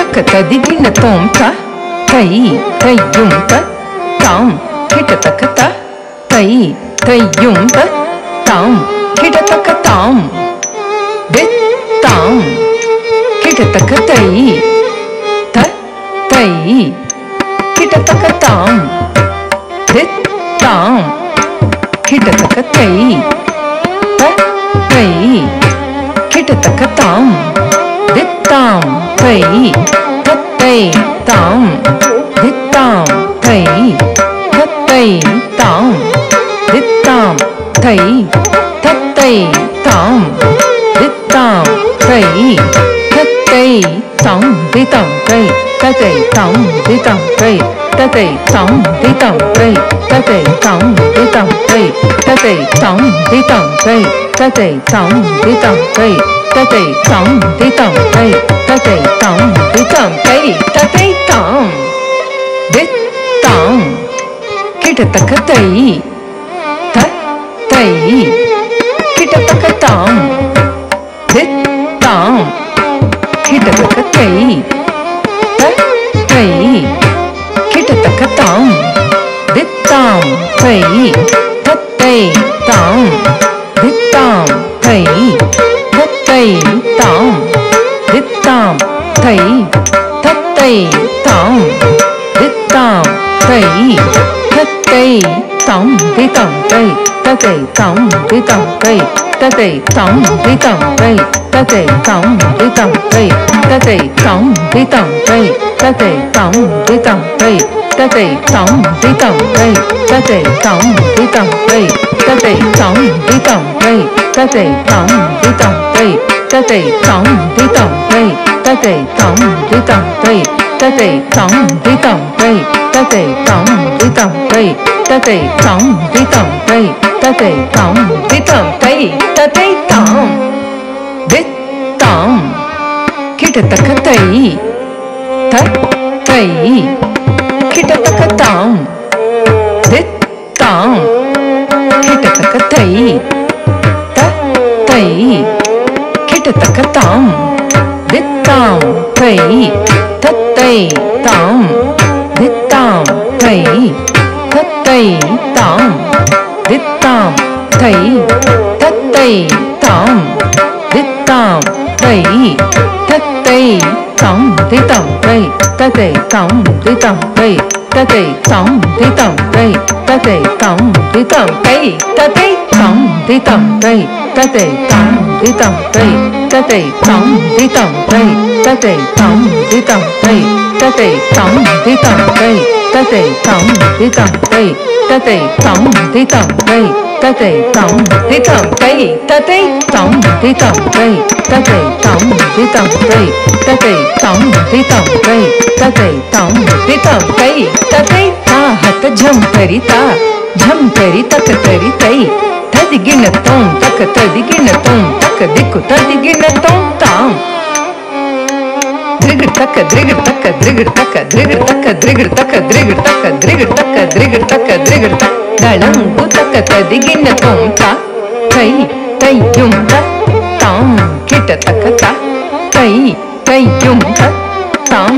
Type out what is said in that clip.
ತಕ್ಕ ತದಿಗಿನ ತೋಂ ತ ತೈ ತೈಯುಂ ತ ತಾಂ ಹಿಟ ತಕ್ಕ ತ ತೈ ತೈಯುಂ ತ ತಾಂ ಹಿಟ ತಕ್ಕ ತಾಂ ದಿತ್ ತಾಂ ಹಿಟ ತಕ್ಕ ತೈ ತ ತೈ ಹಿಟ ತಕ್ಕ ತಾಂ ದಿತ್ ತಾಂ ಹಿಟ ತಕ್ಕ ತೈ ತ ತೈ ಹಿಟ ತಕ್ಕ ತಾಂ ದಿತ್ತಾಂ ತೈ ತತ್ತೈ ತಾಂ ದಿತ್ತಾಂ ತೈ ತತ್ತೈ ತಾಂ ದಿತ್ತಾಂ ತೈ ತತ್ತೈ ತಾಂ ದಿತ್ತಾಂ ತೈ ತತ್ತೈ ತಾಂ ದಿತಾಂ ತೈ ತತೈ ತಾಂ ದಿತಾಂ ತೈ ತತೈ ತಾಂ ದಿತಾಂ ತೈ ತತೈ ತಾಂ ದಿತಾಂ ತೈ ತತೈ ತಾಂ ದಿತಾಂ ತೈ ತತೈ ತಾಂ ದಿತಾಂ ತೈ ತತೈ ತಾಂ ದಿತಾಂ ತೈ ತತೈ ತಾಂ ದಿತಾಂ ತೈ ತತೈ ತಾಂ ದಿತ್ತಾಂ ಹಿಟ ತಕ್ಕ ತೈ ತ ತೈ ಹಿಟ ತಕ್ಕ ತಾಂ ದಿತ್ತಾಂ ಹಿಟ ತಕ್ಕ ತೈ ತ ತೈ ಹಿಟ ತಕ್ಕ ತಾಂ ದಿತ್ತಾಂ ತೈ ತತ್ತೈ ತಾಂ ದಿತ್ತಾಂ ತೈ ತತ್ತೈ ತಾಂ ದಿತ್ತಾಂ ತೈ ತತ್ತೈ ತಾಂ ದಿತ್ತಾಂ ತೈ ತತ್ತೈ ತಾಂ ದಿತಾಂ ತೈ ತತೈ ತಾಂ ದಿತಾಂ ತೈ ತತೈ ತಾಂ ದಿತಾಂ ತೈ ತತೈ ತಾಂ ದಿತಾಂ ತೈ ತತೈ ತಾಂ ದಿತಾಂ ತೈ ತತೈ ತಾಂ ದಿತಾಂ ತೈ ತತೈ ತಾಂ ದಿತಾಂ ತೈ ತತೈ ತಾಂ ದಿತಾಂ ತೈ ತತೈ ತಾಂ ದಿತಾಂ ತೈ ತತೈ ತಾಂ ದಿತಾಂ ತೈ ತತೈ ತಾಂ ದಿತಾಂ ತೈ ತತೈ ತಾಂ ದಿತಾಂ ತೈ ತತೈ ತಾಂ ದಿತಾಂ ತೈ ತತೈ ತಾಂ ದಿತಾಂ ತೈ ತತೈ ತಾಂ ದಿತಾಂ ತೈ ತತೈ ತಾಂ ದಿತಾಂ ತೈ ತತೈ ತಾಂ ದಿತ್ತಾಂ ಹಿಟ ತಕ್ಕ ತೈ ತ ತೈ ಹಿಟ ತಕ್ಕ ತಾಂ ದಿತ್ತಾಂ ಹಿಟ ತಕ್ಕ ತೈ ತ ತೈ ಹಿಟ ತಕ್ಕ ತಾಂ ದಿತ್ತಾಂ ತೈ ತತ್ತೈ ತಾಂ ದಿತ್ತಾಂ ತೈ ತತ್ತೈ ತಾಂ ದಿತ್ತಾಂ ತೈ ತತ್ತೈ ತಾಂ ದಿತ್ತಾಂ ತೈ ತತ್ತೈ ತಾಂ ದಿತಾಂ ತೈ ತತೈ ತಾಂ ದಿತಾಂ ತೈ ತತೈ ತಾಂ ದಿತಾಂ ತೈ ತತೈ ತಾಂ ದಿತಾಂ ತೈ ತತೈ ತಾಂ ದಿತಾಂ ತೈ ತತೈ ತಾಂ ದಿತಾಂ ತೈ ತತೈ ತಾಂ ದಿತಾಂ ತೈ ತತೈ ತಾಂ ದಿತಾಂ ತೈ ತತೈ ತಾಂ ದಿತಾಂ ತೈ ತತೈ ತಾಂ ದಿತಾಂ ತೈ ತತೈ ತಾಂ ದಿತಾಂ ತೈ ತತೈ ತಾಂ ದಿತಾಂ ತೈ ತತೈ ತಾಂ ದಿತಾಂ ತೈ ತತೈ ತಾಂ ದಿತಾಂ ತೈ ತತೈ ತಾಂ ದಿತಾಂ ತೈ ತತೈ ತಾಂ ದಿತಾಂ ತೈ ತತೈ ತಾ ಹತ ಝಂ ತರಿ ತಕ ತರಿ ತೈ ತದಿಗಿನ ತೋಂ ತಕ ತದಿಗಿನ ತೋಂ ತಕ ದಿಕ್ಕು ತದಿಗಿನ ತೋಂ ತಾಂ ದ್ರಿಗಡ್ ತಕ ದ್ರಿಗಡ್ ತಕ ದ್ರಿಗಡ್ ತಕ ದ್ರಿಗಡ್ ತಕ ದ್ರಿಗಡ್ ತಕ ದ್ರಿಗಡ್ ತಕ ದ್ರಿಗಡ್ ತಕ ದ್ರಿಗಡ್ ತಕ ದ್ರಿಗಡ್ ತಕ ದಳಂಗು ತಕ ತದಿಗಿನ ತೋಂ ತ ತೈ ತೈಯುಂ ತ ತಾಂ ಹಿಟ ತಕ ತ ತೈ ತೈಯುಂ ತ ತಾಂ